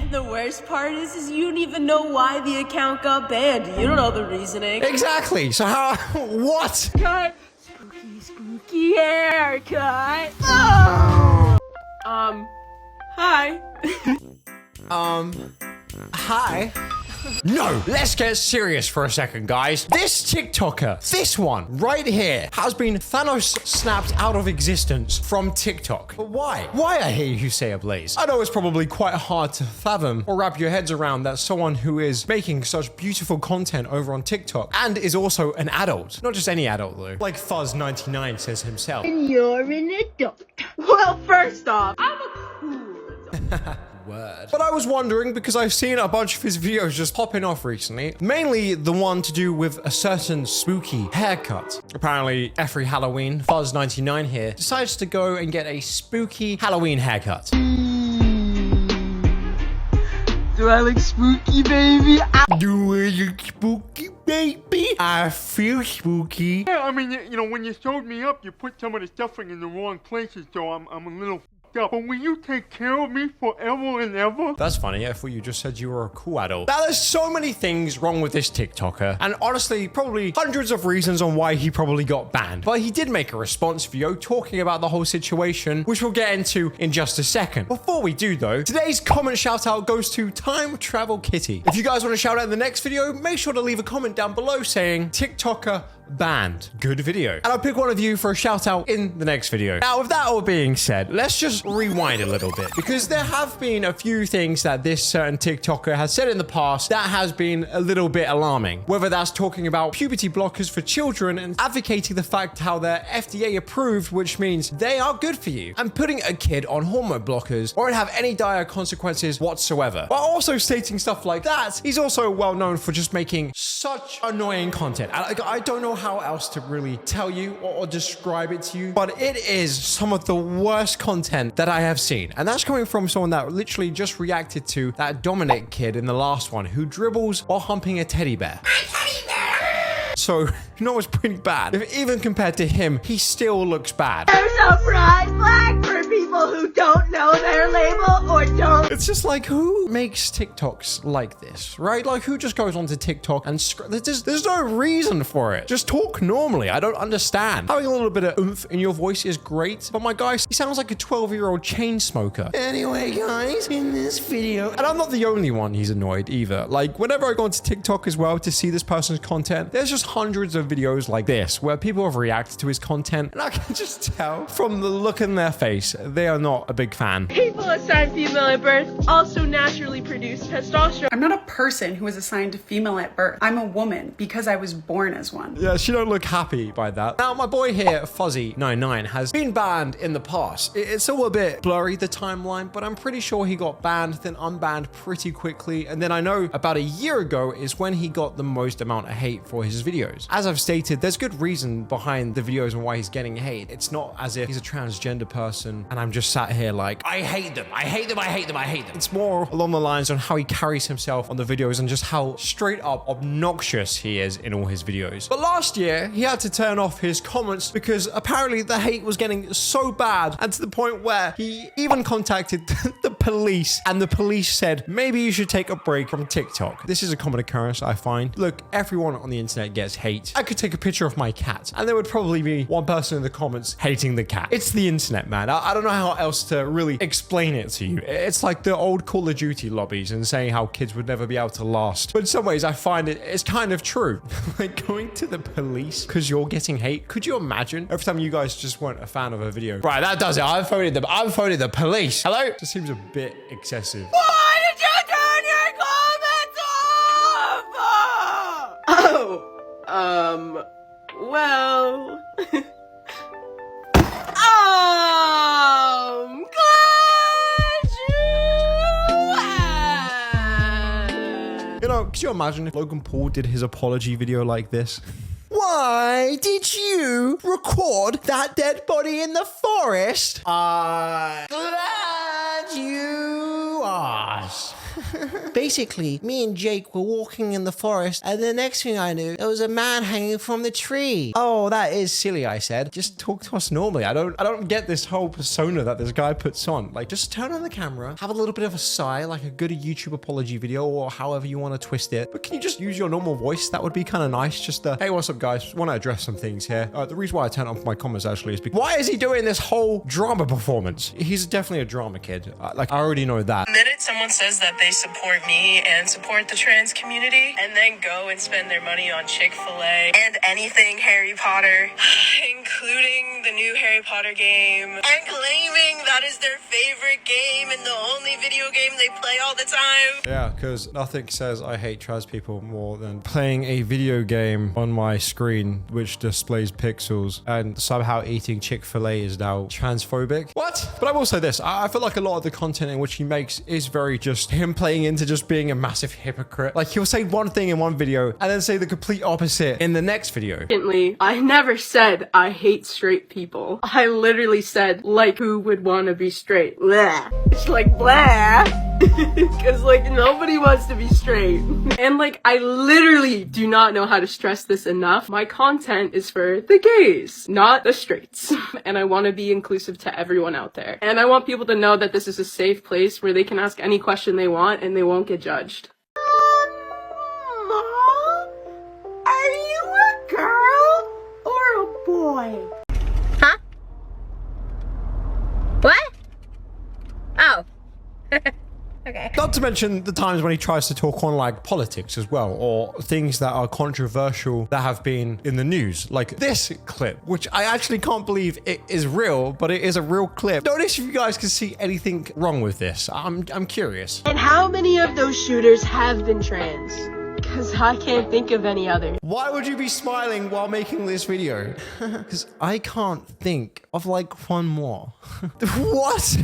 And the worst part is you don't even know why the account got banned. You don't know the reasoning. Exactly. So how? What? Cut. Spooky haircut. Oh! Hi. Hi. No, let's get serious for a second, guys. This TikToker, this one right here, has been Thanos snapped out of existence from TikTok. But why? Why, I hear you say, Ablaze? I know it's probably quite hard to fathom or wrap your heads around that someone who is making such beautiful content over on TikTok and is also an adult. Not just any adult, though. Like Fuzz99 says himself. And you're an adult. Well, first off, I'm a cool adult. Word. But I was wondering, because I've seen a bunch of his videos just popping off recently, mainly the one to do with a certain spooky haircut. Apparently, every Halloween, Fuzz99 here decides to go and get a spooky Halloween haircut. Do I look spooky, baby? Do I look spooky, baby? I feel spooky. Yeah, I mean, you know, when you showed me up, you put some of the stuffing in the wrong places, so I'm a little up. But will you take care of me forever and ever? That's funny. I thought you just said you were a cool adult. Now, there's so many things wrong with this TikToker, and honestly, probably hundreds of reasons on why he probably got banned. But he did make a response video talking about the whole situation, which we'll get into in just a second. Before we do, though, today's comment shout out goes to Time Travel Kitty. If you guys want to shout out in the next video, make sure to leave a comment down below saying TikToker banned. Good video. And I'll pick one of you for a shout out in the next video. Now, with that all being said, let's just rewind a little bit, because there have been a few things that this certain TikToker has said in the past that has been a little bit alarming. Whether that's talking about puberty blockers for children and advocating the fact how they're FDA approved, which means they are good for you, and putting a kid on hormone blockers won't have any dire consequences whatsoever. While also stating stuff like that, he's also well known for just making such annoying content. And I don't know how else to really tell you or describe it to you, but it is some of the worst content that I have seen. And that's coming from someone that literally just reacted to that Dominic kid in the last one who dribbles while humping a teddy bear. So, you know, it's pretty bad. If even compared to him, he still looks bad. There's a pride flag for people who don't know their label or don't. It's just like, who makes TikToks like this, right? Like, who just goes onto TikTok and there's no reason for it. Just talk normally. I don't understand. Having a little bit of oomph in your voice is great, but my guy, he sounds like a 12-year-old chain smoker. Anyway, guys, in this video, and I'm not the only one he's annoyed either. Like, whenever I go onto TikTok as well to see this person's content, there's just hundreds of videos like this where people have reacted to his content, and I can just tell from the look in their face, they are not a big fan. People assigned female at birth also naturally produce testosterone. I'm not a person who was assigned to female at birth. I'm a woman because I was born as one. Yeah, she don't look happy by that. Now, my boy here, Fuzzy99, has been banned in the past. It's all a bit blurry, the timeline, but I'm pretty sure he got banned, then unbanned pretty quickly. And then I know about a year ago is when he got the most amount of hate for his videos. As I've stated, there's good reason behind the videos and why he's getting hate. It's not as if he's a transgender person and I'm just sat here like, I hate them, I hate them, I hate them, I hate them. It's more along the lines on how he carries himself on the videos and just how straight up obnoxious he is in all his videos. But last year, he had to turn off his comments because apparently the hate was getting so bad, and to the point where he even contacted the police, and the police said, maybe you should take a break from TikTok. This is a common occurrence, I find. Look, everyone on the internet gets hate. I could take a picture of my cat and there would probably be one person in the comments hating the cat. It's the internet, man. I don't know how else to really explain it to you. It's like the old Call of Duty lobbies and saying how kids would never be able to last. But in some ways, I find it's kind of true. Like going to the police because you're getting hate. Could you imagine every time you guys just weren't a fan of a video? Right, that does it. I've voted the police. Hello? This seems a bit excessive. Why did you turn your comments off? Oh, well. Glad you asked. You know, could you imagine if Logan Paul did his apology video like this? Why did you record that dead body in the forest? I'm glad you asked. Basically, me and Jake were walking in the forest, and the next thing I knew, there was a man hanging from the tree. Oh, that is silly, I said. Just talk to us normally. I don't get this whole persona that this guy puts on. Like, just turn on the camera, have a little bit of a sigh, like a good YouTube apology video, or however you want to twist it. But can you just use your normal voice? That would be kind of nice. Just, hey, what's up, guys? Want to address some things here. The reason why I turned off my comments, actually, is because why is he doing this whole drama performance? He's definitely a drama kid. Like, I already know that. The minute someone says that they support me and support the trans community, and then go and spend their money on Chick-fil-A and anything Harry Potter, including the new Harry Potter game, and claiming that is their favorite game and the only video game they play all the time. Yeah, because nothing says I hate trans people more than playing a video game on my screen which displays pixels, and somehow eating Chick-fil-A is now transphobic. What? But I will say this, I feel like a lot of the content in which he makes is very just him playing into just being a massive hypocrite. Like, he'll say one thing in one video and then say the complete opposite in the next video. I never said I hate straight people. I literally said, like, who would want to be straight? Blah. It's like, blah. Because, like, nobody wants to be straight. And, like, I literally do not know how to stress this enough. My content is for the gays, not the straights. And I want to be inclusive to everyone out there. And I want people to know that this is a safe place where they can ask any question they want and they won't get judged. Mom, are you a girl or a boy? Huh? What? Oh. Okay. Not to mention the times when he tries to talk on like politics as well, or things that are controversial that have been in the news, like this clip, which I actually can't believe it is real, but it is a real clip. Notice if you guys can see anything wrong with this. I'm curious. And how many of those shooters have been trans? Because I can't think of any other. Why would you be smiling while making this video? Because I can't think of like one more. What?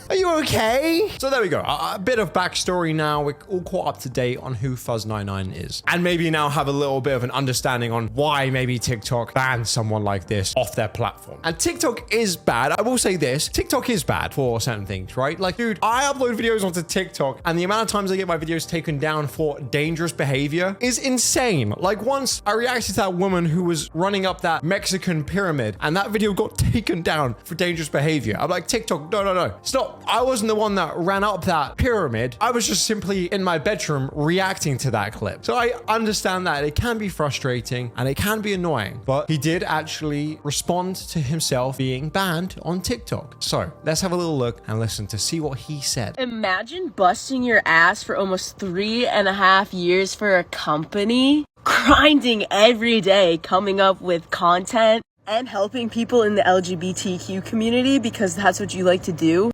Are you okay? So there we go. A bit of backstory now. We're all caught up to date on who Fuzz99 is. And maybe now have a little bit of an understanding on why maybe TikTok banned someone like this off their platform. And TikTok is bad. I will say this. TikTok is bad for certain things, right? Like, dude, I upload videos onto TikTok and the amount of times I get my videos taken down for dangerous behavior is insane. Like, once I reacted to that woman who was running up that Mexican pyramid and that video got taken down for dangerous behavior. I'm like, TikTok, no. Stop. I wasn't the one that ran up that pyramid. I was just simply in my bedroom reacting to that clip. So I understand that it can be frustrating and it can be annoying, but he did actually respond to himself being banned on TikTok. So let's have a little look and listen to see what he said. Imagine busting your ass for almost 3.5 years for a company, grinding every day, coming up with content and helping people in the LGBTQ community because that's what you like to do.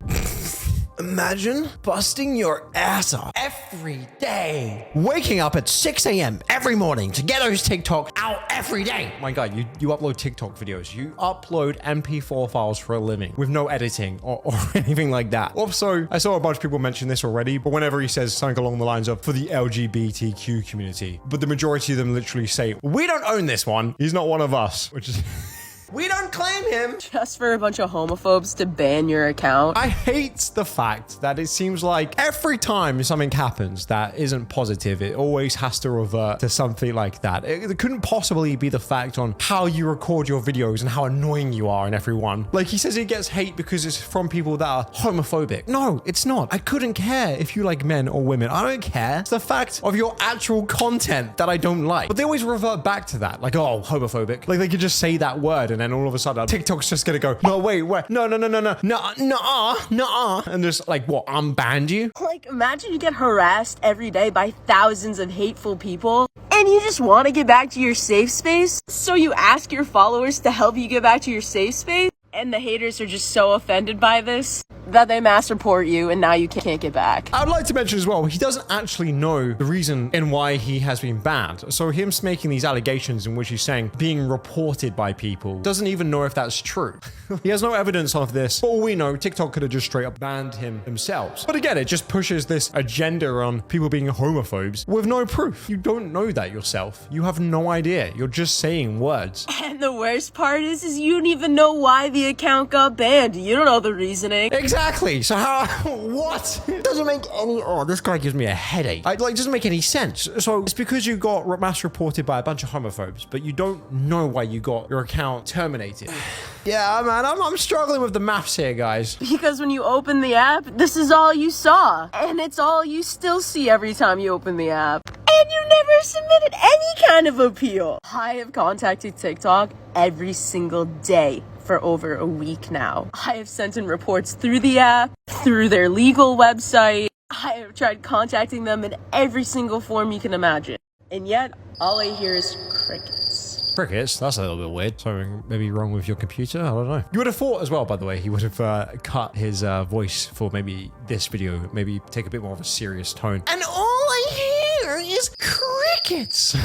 Imagine busting your ass off every day. Waking up at 6 a.m. every morning to get those TikToks out every day. My God, you upload TikTok videos. You upload MP4 files for a living with no editing or anything like that. Also, I saw a bunch of people mention this already, but whenever he says something along the lines of for the LGBTQ community, but the majority of them literally say, we don't own this one. He's not one of us, which is... We don't claim him. Just for a bunch of homophobes to ban your account. I hate the fact that it seems like every time something happens that isn't positive, it always has to revert to something like that. It couldn't possibly be the fact on how you record your videos and how annoying you are in everyone. Like, he says he gets hate because it's from people that are homophobic. No, it's not. I couldn't care if you like men or women. I don't care. It's the fact of your actual content that I don't like. But they always revert back to that. Like, oh, homophobic. Like, they could just say that word and then all of a sudden TikTok's just gonna go, no, wait, no, and just like, what, unbanned you? Like, imagine you get harassed every day by thousands of hateful people and you just want to get back to your safe space. So you ask your followers to help you get back to your safe space, and the haters are just so offended by this that they mass report you and now you can't get back. I would like to mention as well, he doesn't actually know the reason in why he has been banned. So him making these allegations in which he's saying being reported by people, doesn't even know if that's true. He has no evidence of this. For all we know, TikTok could have just straight up banned him themselves. But again, it just pushes this agenda on people being homophobes with no proof. You don't know that yourself. You have no idea. You're just saying words. And the worst part is you don't even know why the account got banned. You don't know the reasoning. Exactly. Exactly. So how, what? It doesn't make any, oh, this guy gives me a headache. It doesn't make any sense. So it's because you got mass reported by a bunch of homophobes, but you don't know why you got your account terminated. Yeah, man, I'm struggling with the maths here, guys. Because when you open the app, this is all you saw. And it's all you still see every time you open the app. And you never submitted any kind of appeal. I have contacted TikTok every single day for over a week now. I have sent in reports through the app, through their legal website. I have tried contacting them in every single form you can imagine. And yet, all I hear is crickets. Crickets? That's a little bit weird. Something maybe wrong with your computer? I don't know. You would have thought as well, by the way, he would have cut his voice for maybe this video, maybe take a bit more of a serious tone. And all I hear is crickets.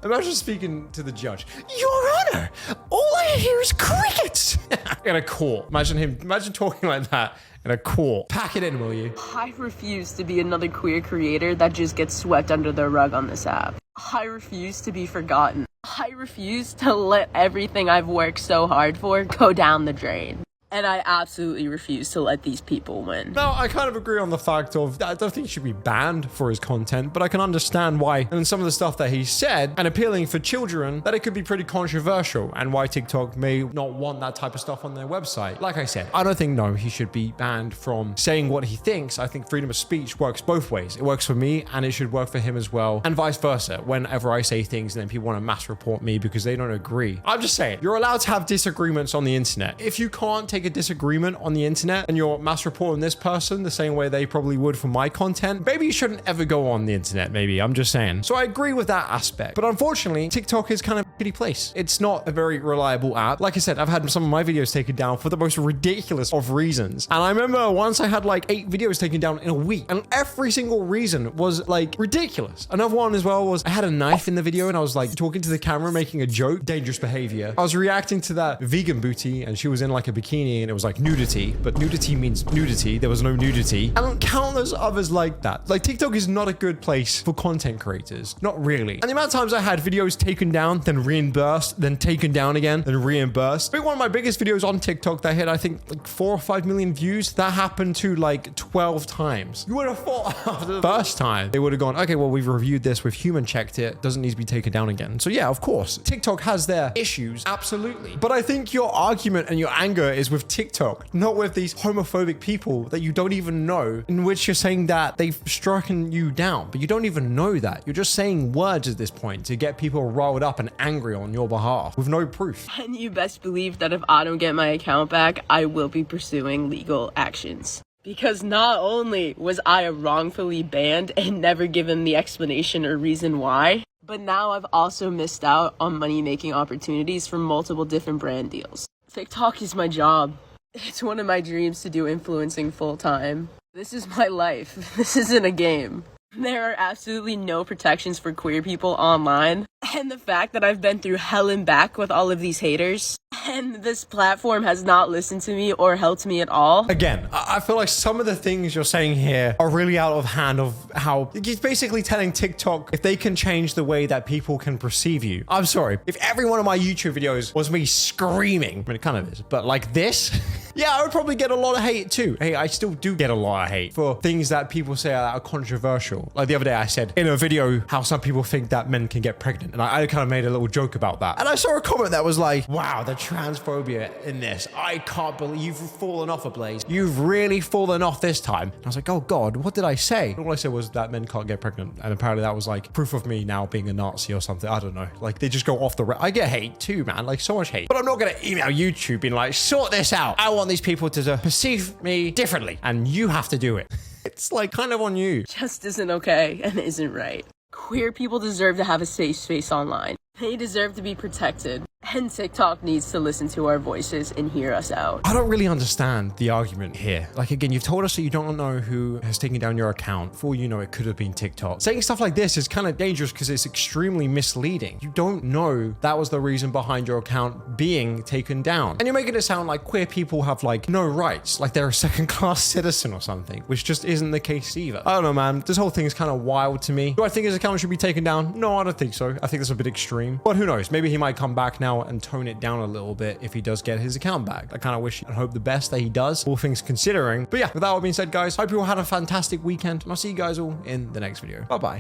Imagine speaking to the judge. Your Honor, all I hear is crickets. In a court. Imagine talking like that in a court. Pack it in, will you? I refuse to be another queer creator that just gets swept under the rug on this app. I refuse to be forgotten. I refuse to let everything I've worked so hard for go down the drain. And I absolutely refuse to let these people win. Now, I kind of agree on the fact of, I don't think he should be banned for his content, but I can understand why, and some of the stuff that he said, and appealing for children, that it could be pretty controversial, and why TikTok may not want that type of stuff on their website. Like I said, I don't think, no, he should be banned from saying what he thinks. I think freedom of speech works both ways. It works for me, and it should work for him as well, and vice versa. Whenever I say things, and then people want to mass report me because they don't agree. I'm just saying, you're allowed to have disagreements on the internet. If you can't take a disagreement on the internet and you're mass reporting this person the same way they probably would for my content, maybe you shouldn't ever go on the internet, maybe. I'm just saying. So I agree with that aspect. But unfortunately, TikTok is kind of a shitty place. It's not a very reliable app. Like I said, I've had some of my videos taken down for the most ridiculous of reasons. And I remember once I had like 8 videos taken down in a week, and every single reason was like ridiculous. Another one as well was I had a knife in the video and I was like talking to the camera, making a joke, dangerous behavior. I was reacting to that vegan booty and she was in like a bikini and it was like nudity, but nudity means nudity. There was no nudity. And countless others like that. Like TikTok is not a good place for content creators. Not really. And the amount of times I had videos taken down, then reimbursed, then taken down again, then reimbursed. I think one of my biggest videos on TikTok that hit, I think like 4 or 5 million views, that happened to like 12 times. You would have thought after the first time, they would have gone, okay, well, we've reviewed this, we've human checked it, doesn't need to be taken down again. So yeah, of course, TikTok has their issues, absolutely. But I think your argument and your anger is with TikTok, not with these homophobic people that you don't even know, in which you're saying that they've stricken you down, but you don't even know that. You're just saying words at this point to get people riled up and angry on your behalf with no proof. And you best believe that if I don't get my account back, I will be pursuing legal actions. Because not only was I wrongfully banned and never given the explanation or reason why, but now I've also missed out on money-making opportunities from multiple different brand deals. TikTok is my job. It's one of my dreams to do influencing full-time. This is my life. This isn't a game. There are absolutely no protections for queer people online. And the fact that I've been through hell and back with all of these haters, and this platform has not listened to me or helped me at all. Again, I feel like some of the things you're saying here are really out of hand of how he's basically telling TikTok if they can change the way that people can perceive you. I'm sorry. If every one of my YouTube videos was me screaming, I mean, it kind of is, but like this, yeah, I would probably get a lot of hate too. Hey, I still do get a lot of hate for things that people say are controversial. Like the other day I said in a video how some people think that men can get pregnant. And I kind of made a little joke about that. And I saw a comment that was like, wow, the transphobia in this. I can't believe you've fallen off, Ablaze. You've really fallen off this time. And I was like, oh God, what did I say? All I said was that men can't get pregnant. And apparently that was like proof of me now being a Nazi or something. I don't know. Like they just go off the I get hate too, man. Like so much hate. But I'm not going to email YouTube being like, sort this out. I want these people to perceive me differently. And you have to do it. It's like kind of on you. Just isn't okay and isn't right. Queer people deserve to have a safe space online. They deserve to be protected. And TikTok needs to listen to our voices and hear us out. I don't really understand the argument here. Like, again, you've told us that you don't know who has taken down your account. For all you know, it could have been TikTok. Saying stuff like this is kind of dangerous because it's extremely misleading. You don't know that was the reason behind your account being taken down. And you're making it sound like queer people have, like, no rights. Like they're a second-class citizen or something, which just isn't the case either. I don't know, man. This whole thing is kind of wild to me. Do I think his account should be taken down? No, I don't think so. I think that's a bit extreme. game. But who knows? Maybe he might come back now and tone it down a little bit if he does get his account back. I kind of wish and hope the best that he does, all things considering. But yeah, with that all being said, guys, hope you all had a fantastic weekend, and I'll see you guys all in the next video. Bye-bye.